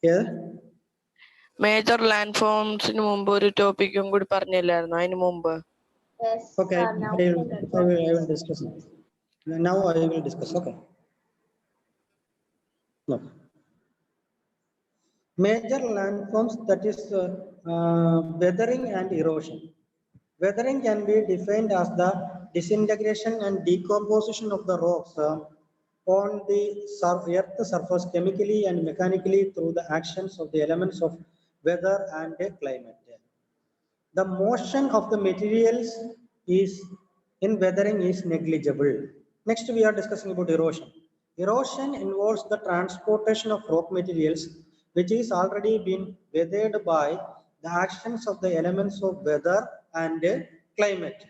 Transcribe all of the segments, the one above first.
Yeah. Major landforms മുമ്പ് ഒരു ടോപ്പിക്കും കൂടി പറഞ്ഞില്ലായിരുന്നു അതിന് മുമ്പ്. Yes. Okay, Now I will discuss now. Now I will discuss. Okay. No. Major landforms, that is weathering and erosion. Weathering can be defined as the disintegration and decomposition of the rocks on the earth surface chemically and mechanically through the actions of the elements of weather and climate. The motion of the materials is in weathering is negligible. Next, we are discussing about erosion. Erosion involves the transportation of rock materials which is already been weathered by the actions of the elements of weather and climate.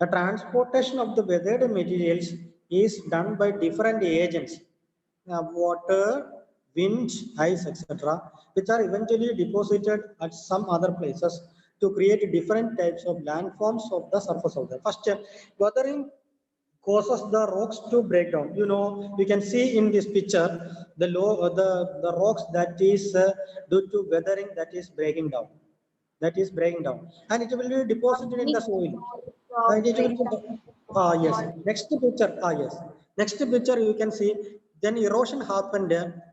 The transportation of the weathered materials is done by different agents, water, wind, ice, etc., which are eventually deposited at some other places to create different types of landforms of the surface of the. First, weathering causes the rocks to break down. You know, you can see in this picture the rocks that is due to weathering that is breaking down. That is breaking down, and it will be deposited in the soil. And it will be, yes. Next picture. Yes. Next picture you can see. Then erosion happened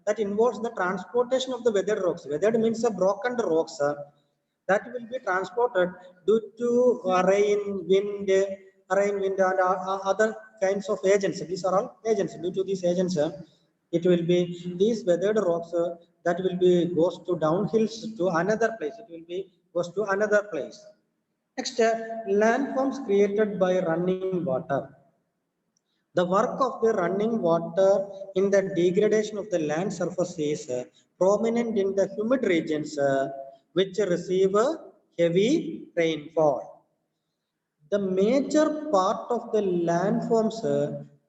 that involves the transportation of the weathered rocks. Weathered means a broken rocks that will be transported due to rain, wind, and other kinds of agents. These are all agents. Due to these agents, it will be these weathered rocks that will be goes to downhills to another place. It will be goes to another place. Next, landforms created by running water. The work of the running water in the degradation of the land surface is prominent in the humid regions which receive heavy rainfall. The major part of the landforms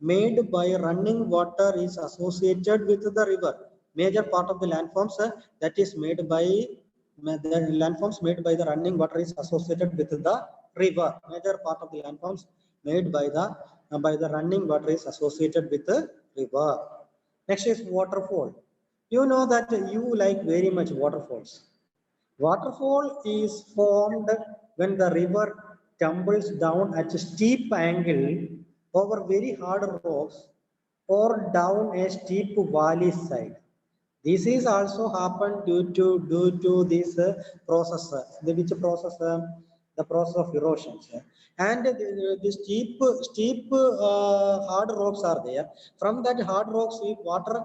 made by running water is associated with the river. Major part of the landforms that is made by the landforms made by the running water is associated with the river. Major part of the landforms made by the running water is associated with the river. Next is waterfall. You know that you like very much waterfalls. Waterfall is formed when the river tumbles down at a steep angle over very hard rocks or down a steep valley side. This is also happened due to this process. Which process? The process of erosion. And the steep hard rocks are there. From that hard rocks, if water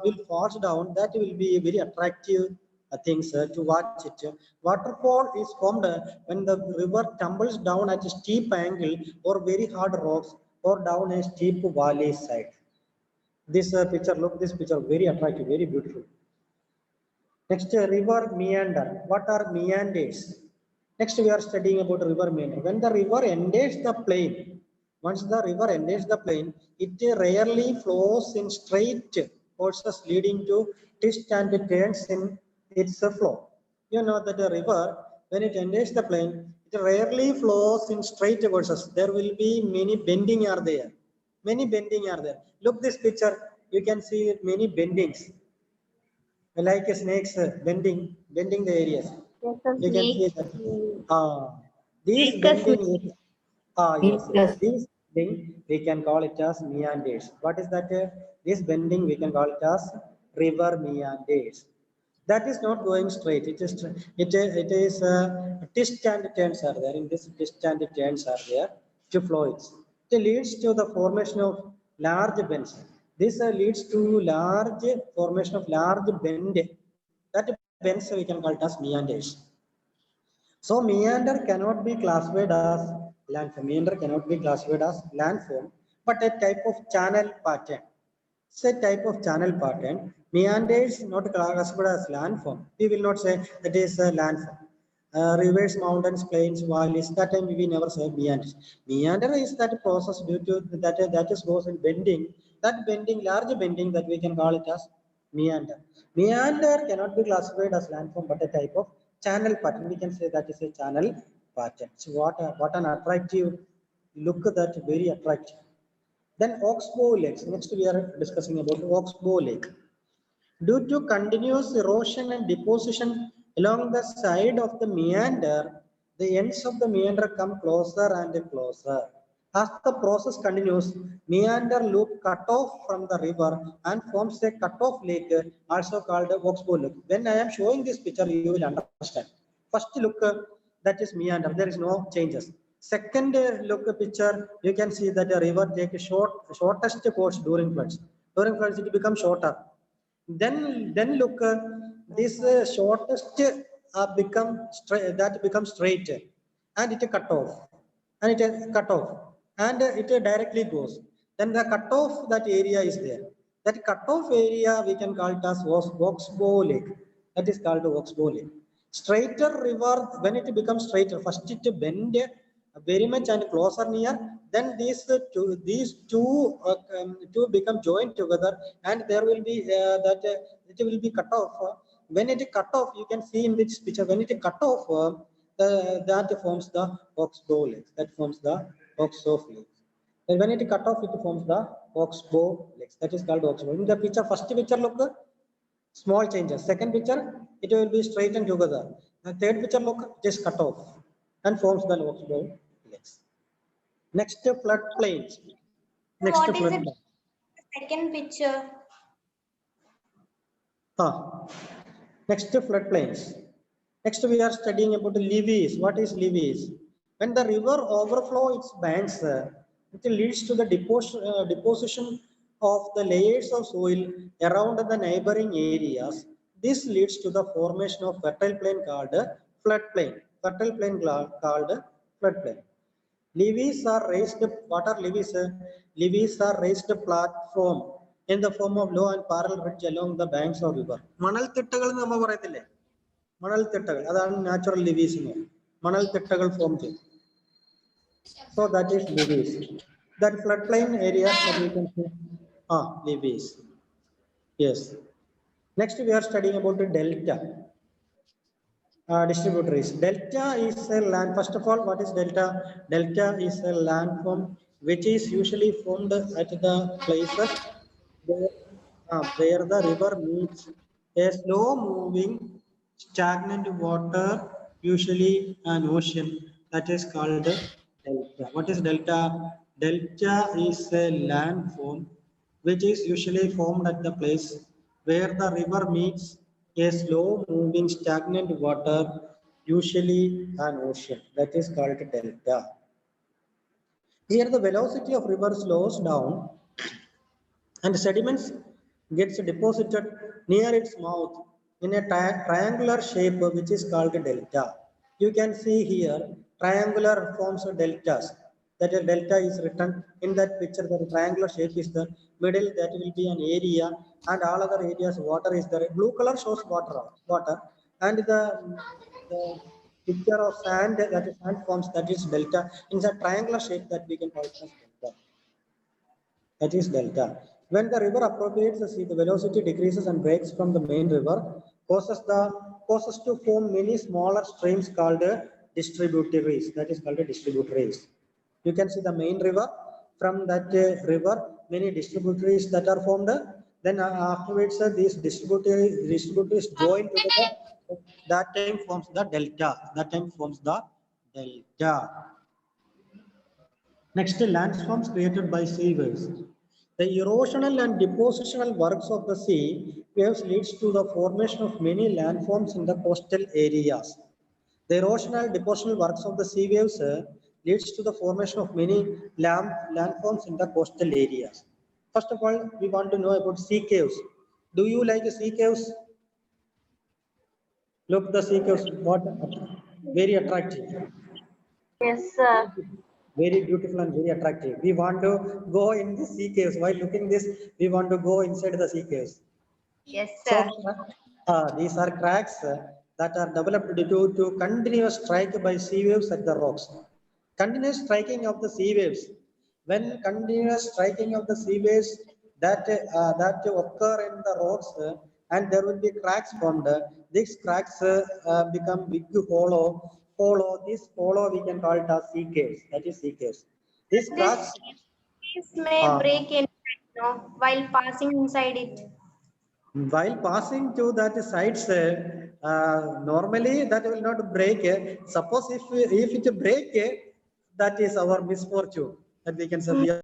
will fall down, that will be a very attractive things to watch it. Waterfall is formed when the river tumbles down at a steep angle or very hard rocks or down a steep valley side. This picture, look this picture, very attractive, very beautiful. Next, river meander. What are meanders? Next, we are studying about river meander. When the river enters the plain, once the river enters the plain, it rarely flows in straight courses leading to twists and turns in its flow. You know that the river, when it enters the plain, it rarely flows in straight courses. There will be many bending are there. Many bending are there. Look this picture. You can see many bendings, like snakes bending the areas. You can see that. These bending is, yes. These bending we can call it as meanders. What is that? This bending we can call it as river meanders. That is not going straight. It is twists and turns are there. In this twists and turns are there to flow it. It leads to the formation of large bends. This leads to large formation of large bend. That bends we can call it as meanders. So meander cannot be classified as landform. Meander cannot be classified as landform, but a type of channel pattern. It's a type of channel pattern. Meander is not classified as landform. We will not say that is a landform. Rivers, mountains, plains, valleys. That time we never say meander. Meander is that process due to that is goes in bending. That bending, large bending, that we can call it as meander. Meander cannot be classified as landform, but a type of channel pattern. We can say that is a channel pattern. So what an attractive look, that very attractive. Then Oxbow Lakes. Next we are discussing about Oxbow Lake. Due to continuous erosion and deposition along the side of the meander, the ends of the meander come closer and closer. As the process continues, meander loop cut off from the river and forms a cut-off lake, also called a oxbow lake. When I am showing this picture, you will understand. First look, that is meander. There is no changes. Second look picture, you can see that the river takes shortest course during floods. During floods, it becomes shorter. Then look, this shortest becomes straight, and it cut off, and it cut off, and it directly goes. Then the cut off that area is there. That cut off area we can call it as oxbow lake. That is called oxbow lake. Straighter river, when it becomes straighter, first it bend very much and closer near, then these two become joined together, and there will be it will be cut off. When it cut off, you can see in this picture, when it cut off, that forms the oxbow lakes. That forms the oxbow lakes. And when it cut off, it forms the oxbow lakes. That is called oxbow. In the picture, first picture, look, small changes. Second picture, it will be straightened together. The third picture, look, just cut off and forms the oxbow lakes. Next, flood plains. Next, What is flood the second picture? Next, floodplains. Next, we are studying about levees. What is levees? When the river overflow its banks, it leads to the deposition of the layers of soil around the neighboring areas. This leads to the formation of fertile plain called floodplain. Fertile plain called floodplain. Levees are raised. What are levees? Levees are raised platform in the form of low and parallel ridge along the banks of river. മണൽത്തിട്ടകൾ എന്ന് നമ്മൾ പറയത്തില്ലേ, മണൽത്തിട്ടകൾ, അതാണ് natural ലിവീസ് എന്ന് പറയും. മണൽത്തിട്ടകൾ form ചെയ്യും. So that is levees. That floodplain areas that we can see. Levees. Yes. Next we are studying about the delta. Distributaries. Delta is a land. First of all, what is delta? Delta is a landform which is usually formed at the places where the river meets a slow-moving, stagnant water, usually an ocean. That is called delta. What is delta? Delta is a landform which is usually formed at the place where the river meets a slow-moving, stagnant water, usually an ocean. That is called delta. Here, the velocity of river slows down, and sediments gets deposited near its mouth in a triangular shape, which is called delta. You can see here triangular forms of deltas. That a delta is written in that picture. The triangular shape is the middle. That will be an area, and all other areas water is there. Blue color shows water, and the picture of sand, that is sand forms, that is delta. In the triangular shape, that we can call it as delta. That is delta. When the river approaches the sea, the velocity decreases and breaks from the main river, causes to form many smaller streams called distributaries. That is called distributaries. You can see the main river. From that river, many distributaries that are formed. Then afterwards, these distributaries join together. That time forms the delta. Next, landforms created by sea waves. The erosional and depositional works of the sea waves leads to the formation of many landforms in the coastal areas. The erosional depositional works of the sea waves leads to the formation of many landforms in the coastal areas. First of all, we want to know about sea caves. Do you like sea caves? Look, the sea caves, what very attractive. Yes, sir. Very beautiful and very attractive. We want to go in the sea caves. While looking this, we want to go inside the sea caves. Yes, sir. So these are cracks that are developed due to continuous strike by sea waves at the rocks. Continuous striking of the sea waves. When continuous striking of the sea waves that occur in the rocks, and there will be cracks formed. These cracks become big hollow. This hollow we can call it as sea caves. That is sea caves. These cracks. This may break in while passing inside it. While passing to that sides, normally that will not break. Suppose if it break, that is our misfortune. That we can say we are